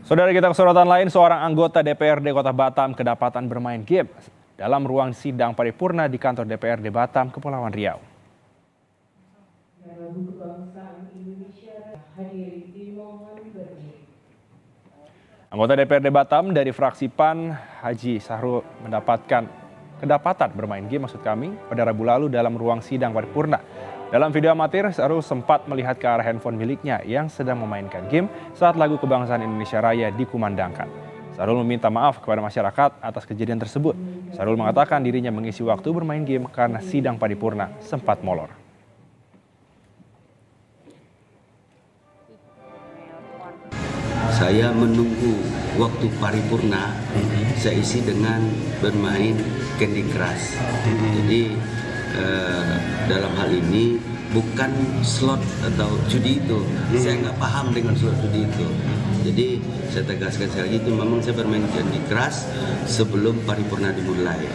Saudara kita ke sorotan lain, seorang anggota DPRD Kota Batam kedapatan bermain game dalam ruang sidang paripurna di kantor DPRD Batam, Kepulauan Riau. Anggota DPRD Batam dari fraksi PAN, Haji Sahrul kedapatan bermain game pada Rabu lalu dalam ruang sidang paripurna. Dalam video amatir, Sahrul sempat melihat ke arah handphone miliknya yang sedang memainkan game saat lagu Kebangsaan Indonesia Raya dikumandangkan. Sahrul meminta maaf kepada masyarakat atas kejadian tersebut. Sahrul mengatakan dirinya mengisi waktu bermain game karena sidang paripurna sempat molor. Saya menunggu waktu paripurna, saya isi dengan bermain Candy Crush. Jadi dalam hal ini bukan slot atau judi itu. Saya nggak paham dengan slot judi itu. Jadi saya tegaskan sekali lagi, itu memang saya bermain Candy Crush sebelum paripurna dimulai.